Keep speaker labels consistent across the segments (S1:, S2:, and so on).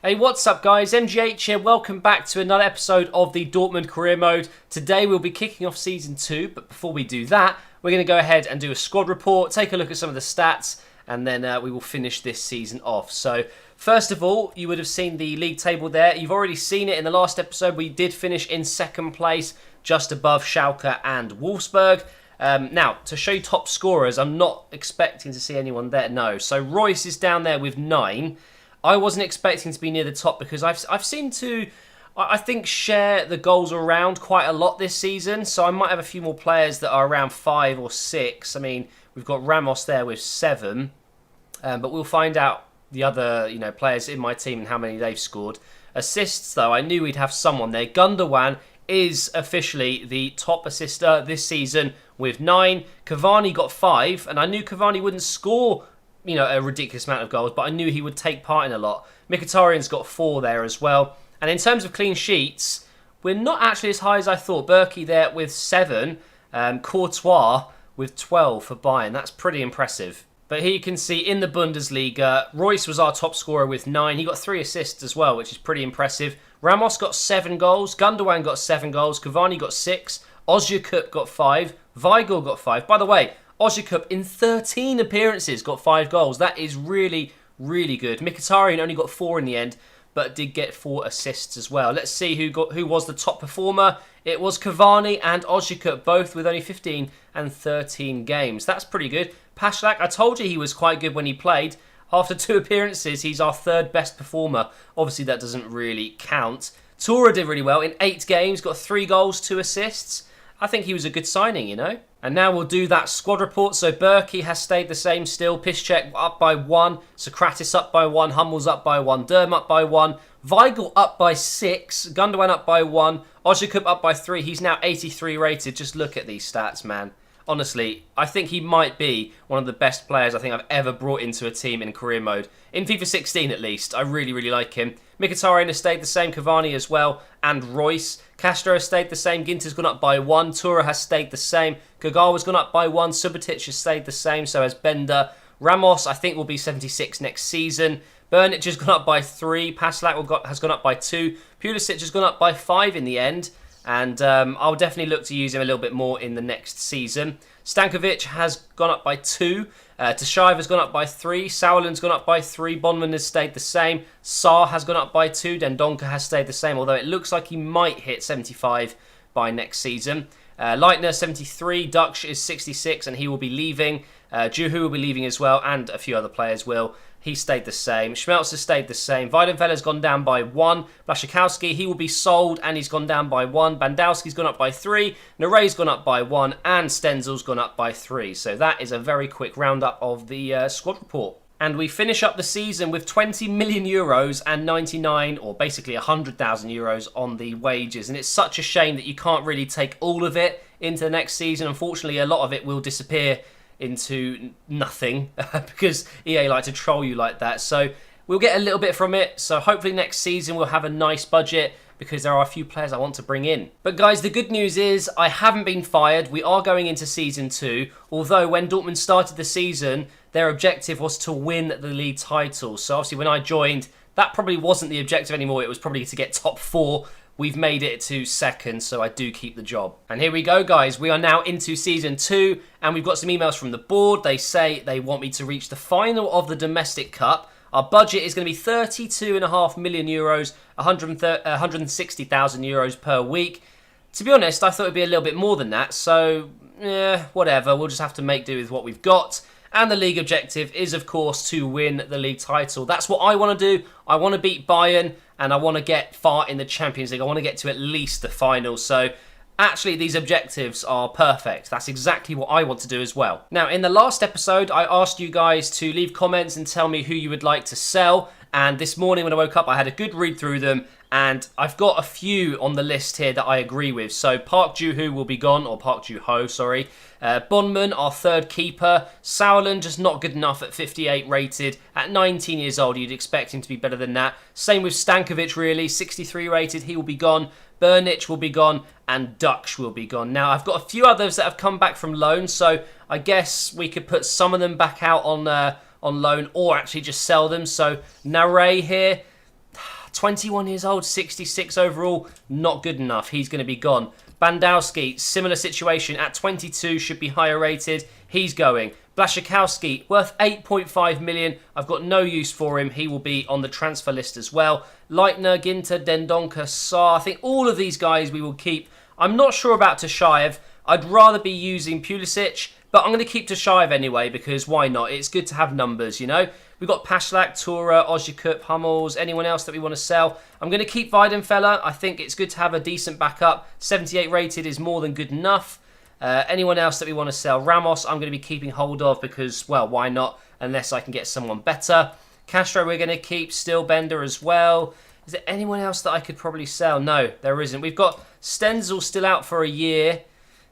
S1: Hey, what's up guys? MGH here. Welcome back to another episode of the Dortmund Career Mode. Today we'll be kicking off Season 2, but before we do that, we're going to go ahead and do a squad report, take a look at some of the stats, and then we will finish this season off. So, first of all, you would have seen the league table there. You've already seen it in the last episode. We did finish in second place, just above Schalke and Wolfsburg. Now, to show you top scorers, I'm not expecting to see anyone there, no. So, Royce is down there with 9. I wasn't expecting to be near the top because I've seemed to, I think, share the goals around quite a lot this season. So I might have a few more players that are around 5 or 6. I mean, we've got Ramos there with 7. But we'll find out the other players in my team and how many they've scored. Assists, though, I knew we'd have someone there. Gundogan is officially the top assister this season with 9. Cavani got 5. And I knew Cavani wouldn't score a ridiculous amount of goals, but I knew he would take part in a lot. Mkhitaryan's got 4 there as well. And in terms of clean sheets, we're not actually as high as I thought. Berkey there with 7, Courtois with 12 for Bayern. That's pretty impressive. But here you can see in the Bundesliga, Royce was our top scorer with 9. He got 3 assists as well, which is pretty impressive. Ramos got 7 goals. Gundogan got 7 goals. Cavani got 6. Ozyakup got 5. Weigl got 5. By the way, Ozyakup in 13 appearances got 5 goals. That is really, really good. Mkhitaryan only got 4 in the end, but did get 4 assists as well. Let's see who was the top performer. It was Cavani and Ozyakup, both with only 15 and 13 games. That's pretty good. Pashlack, I told you he was quite good when he played. After 2 appearances, he's our 3rd best performer. Obviously, that doesn't really count. Tura did really well. In 8 games, got 3 goals, 2 assists. I think he was a good signing, And now we'll do that squad report. So Berkey has stayed the same still. Piszczek up by 1. Sokratis up by 1. Hummels up by 1. Derm up by 1. Weigl up by 6. Gundogan up by 1. Ozyakup up by 3. He's now 83 rated. Just look at these stats, man. Honestly, I think he might be one of the best players I think I've ever brought into a team in career mode. In FIFA 16 at least. I really, really like him. Mkhitaryan has stayed the same, Cavani as well, and Royce. Castro has stayed the same, Ginter's gone up by 1. Tura has stayed the same. Kagawa's gone up by 1. Subotic has stayed the same, so has Bender. Ramos, I think, will be 76 next season. Burnic has gone up by 3. Pashlack has gone up by 2. Pulisic has gone up by 5 in the end. And I'll definitely look to use him a little bit more in the next season. Stankovic has gone up by 2. Tashaev has gone up by 3. Sauerland's gone up by 3. Bonman has stayed the same. Saar has gone up by 2. Dendoncker has stayed the same, although it looks like he might hit 75 by next season. Leitner, 73. Dux is 66, and he will be leaving. Juhu will be leaving as well, and a few other players will. He stayed the same. Schmelz has stayed the same. Weidenfeller's gone down by 1. Blaszczykowski, he will be sold, and he's gone down by 1. Bandowski's gone up by 3. Nere's gone up by 1. And Stenzel's gone up by 3. So that is a very quick roundup of the squad report. And we finish up the season with 20 million euros and 99, or basically 100,000 euros on the wages. And it's such a shame that you can't really take all of it into the next season. Unfortunately, a lot of it will disappear into nothing because EA like to troll you like that. So we'll get a little bit from it. So hopefully next season we'll have a nice budget because there are a few players I want to bring in. But guys, the good news is I haven't been fired. We are going into Season 2. Although when Dortmund started the season, their objective was to win the league title. So obviously when I joined, that probably wasn't the objective anymore. It was probably to get top 4. We've made it to 2nd, so I do keep the job. And here we go, guys. We are now into Season 2, and we've got some emails from the board. They say they want me to reach the final of the Domestic Cup. Our budget is going to be 32.5 million euros, 160,000 euros per week. To be honest, I thought it'd be a little bit more than that, so whatever. We'll just have to make do with what we've got. And the league objective is, of course, to win the league title. That's what I want to do. I want to beat Bayern, and I want to get far in the Champions League. I want to get to at least the final. So actually, these objectives are perfect. That's exactly what I want to do as well. Now, in the last episode, I asked you guys to leave comments and tell me who you would like to sell. And this morning when I woke up, I had a good read through them. And I've got a few on the list here that I agree with. So Park Joo-ho will be gone, or Park Joo-ho, sorry. Bonman, our 3rd keeper. Sauerland, just not good enough at 58 rated. At 19 years old, you'd expect him to be better than that. Same with Stankovic, really. 63 rated, he will be gone. Burnic will be gone, and Dux will be gone. Now, I've got a few others that have come back from loan, so I guess we could put some of them back out on loan, or actually just sell them. So Nare here, 21 years old, 66 overall, not good enough. He's going to be gone. Bandowski, similar situation, at 22, should be higher rated. He's going. Blaszczykowski, worth 8.5 million. I've got no use for him. He will be on the transfer list as well. Leitner, Ginter, Dendoncker, Saar. I think all of these guys we will keep. I'm not sure about Tashayev. I'd rather be using Pulisic, but I'm going to keep Tashayev anyway because why not? It's good to have numbers, you know. We've got Pashlack, Tura, Ozyakup, Hummels, anyone else that we want to sell. I'm going to keep Weidenfeller. I think it's good to have a decent backup. 78 rated is more than good enough. Anyone else that we want to sell? Ramos, I'm going to be keeping hold of because, well, why not? Unless I can get someone better. Castro, we're going to keep. Stillbender as well. Is there anyone else that I could probably sell? No, there isn't. We've got Stenzel still out for a year.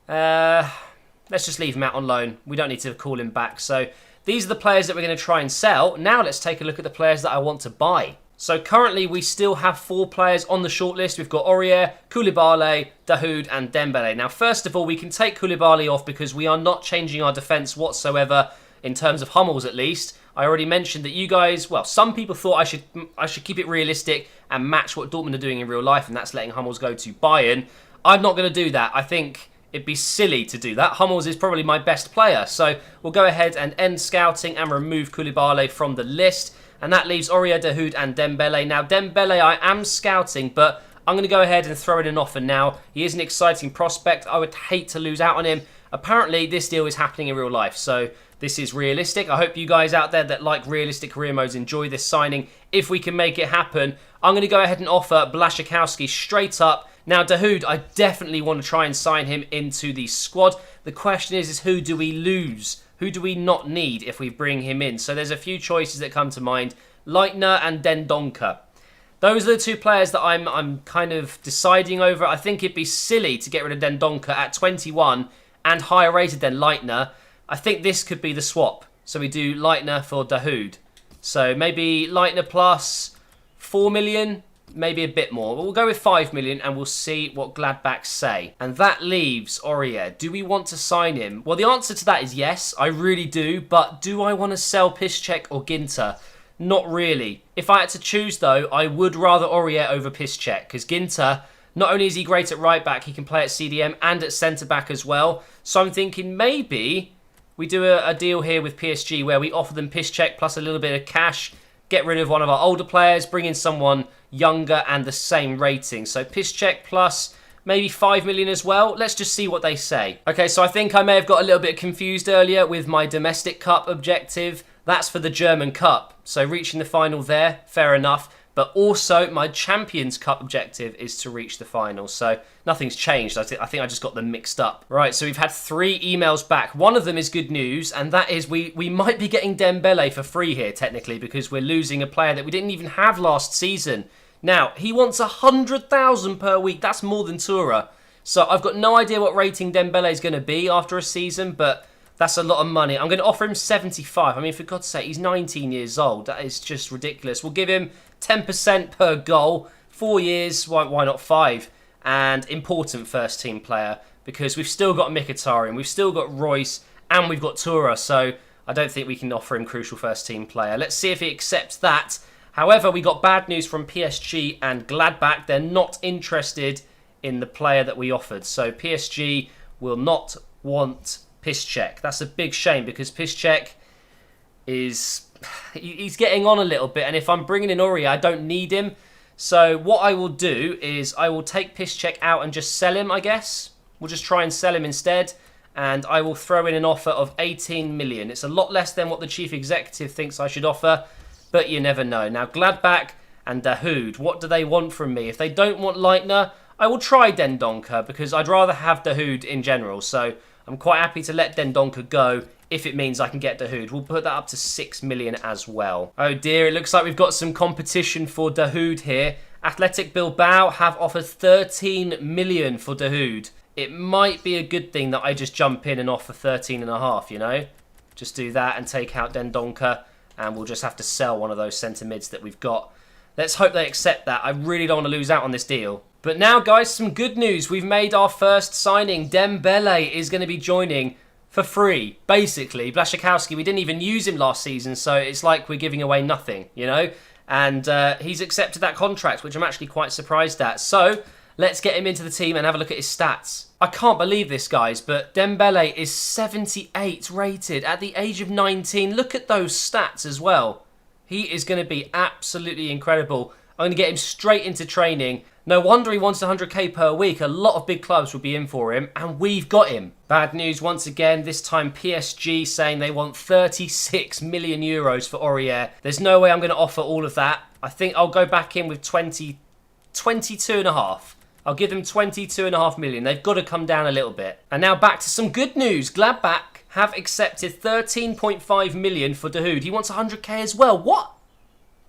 S1: Let's just leave him out on loan. We don't need to call him back. So these are the players that we're going to try and sell. Now let's take a look at the players that I want to buy. So currently we still have 4 players on the shortlist. We've got Aurier, Koulibaly, Dahoud and Dembele. Now first of all, we can take Koulibaly off because we are not changing our defence whatsoever in terms of Hummels at least. I already mentioned that you guys, well, some people thought I should keep it realistic and match what Dortmund are doing in real life, and that's letting Hummels go to Bayern. I'm not going to do that. I think it'd be silly to do that. Hummels is probably my best player. So we'll go ahead and end scouting and remove Koulibaly from the list. And that leaves Aurier, Dahoud and Dembele. Now, Dembele I am scouting, but I'm going to go ahead and throw in an offer now. He is an exciting prospect. I would hate to lose out on him. Apparently, this deal is happening in real life. So this is realistic. I hope you guys out there that like realistic career modes enjoy this signing. If we can make it happen, I'm going to go ahead and offer Blaszczykowski straight up. Now, Dahoud, I definitely want to try and sign him into the squad. The question is who do we lose? Who do we not need if we bring him in? So there's a few choices that come to mind. Leitner and Dendoncker. Those are the 2 players that I'm kind of deciding over. I think it'd be silly to get rid of Dendoncker at 21 and higher rated than Leitner. I think this could be the swap. So we do Leitner for Dahoud. So maybe Leitner plus 4 million. Maybe a bit more. But we'll go with 5 million and we'll see what Gladbach say. And that leaves Aurier. Do we want to sign him? Well, the answer to that is yes, I really do. But do I want to sell Piszczek or Ginter? Not really. If I had to choose, though, I would rather Aurier over Piszczek. Because Ginter, not only is he great at right back, he can play at CDM and at centre back as well. So I'm thinking maybe we do a deal here with PSG where we offer them Piszczek plus a little bit of cash. Get rid of one of our older players, bring in someone younger and the same rating. So Piszczek plus maybe 5 million as well. Let's just see what they say. Okay, so I think I may have got a little bit confused earlier with my domestic cup objective. That's for the German Cup. So reaching the final there, fair enough. But also my Champions Cup objective is to reach the final. So nothing's changed. I think I just got them mixed up. Right, so we've had 3 emails back. One of them is good news, and that is we might be getting Dembele for free here, technically, because we're losing a player that we didn't even have last season. Now, he wants 100,000 per week. That's more than Tura. So I've got no idea what rating Dembele is going to be after a season, but that's a lot of money. I'm going to offer him 75. I mean, for God's sake, he's 19 years old. That is just ridiculous. We'll give him 10% per goal. 4 years, why not 5? And important first team player because we've still got Mkhitaryan, we've still got Royce, and we've got Tura. So I don't think we can offer him crucial first team player. Let's see if he accepts that. However, we got bad news from PSG and Gladbach. They're not interested in the player that we offered. So PSG will not want Piszczek. That's a big shame because Piszczek he's getting on a little bit, and if I'm bringing in Aurier, I don't need him. So what I will do is I will take Piszczek out and just sell him, I guess. We'll just try and sell him instead, and I will throw in an offer of 18 million. It's a lot less than what the chief executive thinks I should offer, but you never know. Now, Gladbach and Dahoud, what do they want from me? If they don't want Leitner, I will try Dendoncker because I'd rather have Dahoud in general. So I'm quite happy to let Dendoncker go if it means I can get Dahoud. We'll put that up to 6 million as well. Oh dear, it looks like we've got some competition for Dahoud here. Athletic Bilbao have offered 13 million for Dahoud. It might be a good thing that I just jump in and offer 13.5, you know? Just do that and take out Dendoncker, and we'll just have to sell one of those centre mids that we've got. Let's hope they accept that. I really don't want to lose out on this deal. But now, guys, some good news. We've made our first signing. Dembele is going to be joining for free, basically. Blaszczykowski, we didn't even use him last season, so it's like we're giving away nothing, you know? And he's accepted that contract, which I'm actually quite surprised at. So let's get him into the team and have a look at his stats. I can't believe this, guys, but Dembele is 78 rated at the age of 19. Look at those stats as well. He is going to be absolutely incredible. I'm going to get him straight into training. No wonder he wants 100k per week. A lot of big clubs will be in for him, and we've got him. Bad news once again, this time PSG saying they want 36 million euros for Aurier. There's no way I'm going to offer all of that. I think I'll go back in with 22.5. I'll give them 22.5 million. They've got to come down a little bit. And now back to some good news. Gladbach have accepted 13.5 million for Dahoud. He wants 100k as well. What?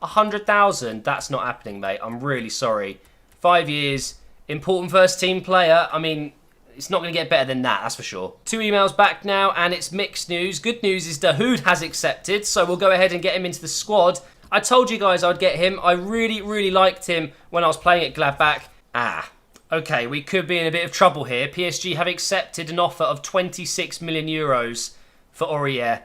S1: 100,000? That's not happening, mate. I'm really sorry. 5 years, important first team player. I mean, it's not going to get better than that, that's for sure. 2 emails back now, and it's mixed news. Good news is Dahoud has accepted, so we'll go ahead and get him into the squad. I told you guys I'd get him. I really, really liked him when I was playing at Gladbach. Okay, we could be in a bit of trouble here. PSG have accepted an offer of 26 million euros for Aurier.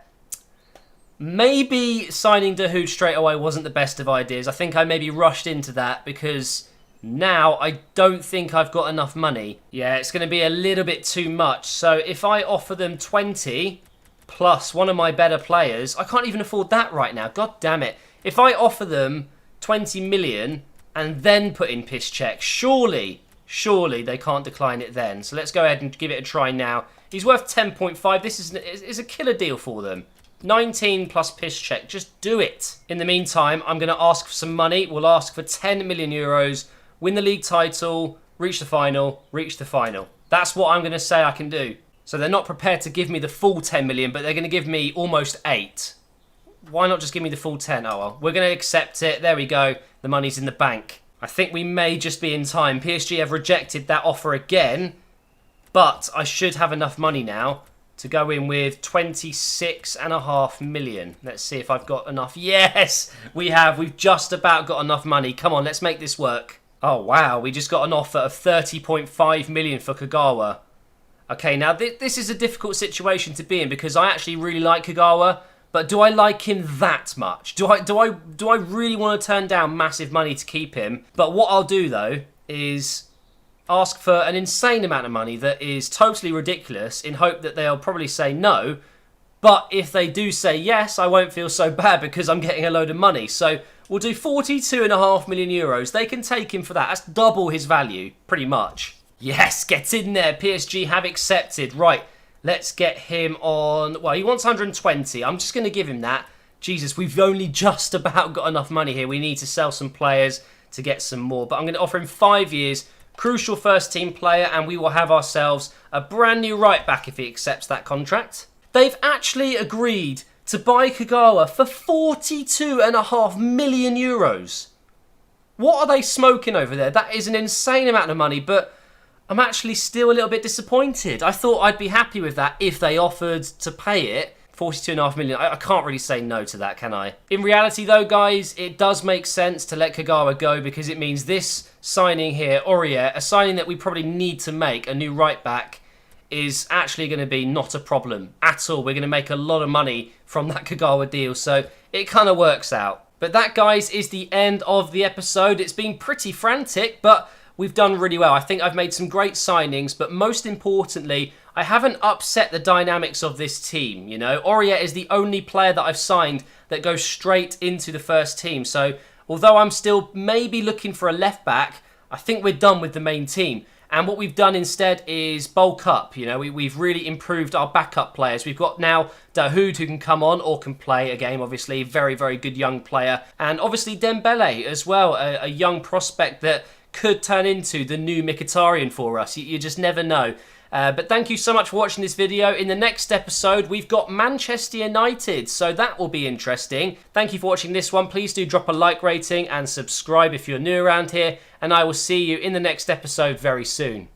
S1: Maybe signing Dahoud straight away wasn't the best of ideas. I think I maybe rushed into that because now I don't think I've got enough money. Yeah, it's going to be a little bit too much. So if I offer them 20 plus one of my better players, I can't even afford that right now. God damn it. If I offer them 20 million and then put in Piszczek, surely they can't decline it then. So let's go ahead and give it a try now. He's worth 10.5. This is a killer deal for them. 19 plus Piszczek. Just do it. In the meantime, I'm going to ask for some money. We'll ask for 10 million euros. Win the league title, reach the final, reach the final. That's what I'm going to say I can do. So they're not prepared to give me the full 10 million, but they're going to give me almost 8. Why not just give me the full 10? Oh well, we're going to accept it. There we go. The money's in the bank. I think we may just be in time. PSG have rejected that offer again, but I should have enough money now to go in with 26.5 million. Let's see if I've got enough. Yes, we have. We've just about got enough money. Come on, let's make this work. Oh, wow. We just got an offer of 30.5 million for Kagawa. Okay, now this is a difficult situation to be in because I actually really like Kagawa, but do I like him that much? Do I really want to turn down massive money to keep him? But what I'll do, though, is ask for an insane amount of money that is totally ridiculous in hope that they'll probably say no. But if they do say yes, I won't feel so bad because I'm getting a load of money. So we'll do 42.5 million euros. They can take him for that. That's double his value, pretty much. Yes, get in there. PSG have accepted. Right, let's get him on. Well, he wants 120. I'm just going to give him that. Jesus, we've only just about got enough money here. We need to sell some players to get some more. But I'm going to offer him 5 years. Crucial first team player, and we will have ourselves a brand new right back if he accepts that contract. They've actually agreed to buy Kagawa for 42.5 million euros. What are they smoking over there? That is an insane amount of money, but I'm actually still a little bit disappointed. I thought I'd be happy with that if they offered to pay it. 42.5 million. I can't really say no to that, can I? In reality, though, guys, it does make sense to let Kagawa go because it means this signing here, Aurier, a signing that we probably need to make, a new right back, is actually going to be not a problem at all. We're going to make a lot of money from that Kagawa deal, so it kind of works out. But that, guys, is the end of the episode. It's been pretty frantic, but we've done really well. I think I've made some great signings, but most importantly, I haven't upset the dynamics of this team, you know. Aurier is the only player that I've signed that goes straight into the first team. So, although I'm still maybe looking for a left back, I think we're done with the main team. And what we've done instead is bulk up, you know. We've really improved our backup players. We've got now Dahoud who can come on or can play a game, obviously. Very, very good young player. And obviously Dembele as well, a young prospect that could turn into the new Mkhitaryan for us. You just never know. But thank you so much for watching this video. In the next episode, we've got Manchester United, so that will be interesting. Thank you for watching this one. Please do drop a like rating and subscribe if you're new around here, and I will see you in the next episode very soon.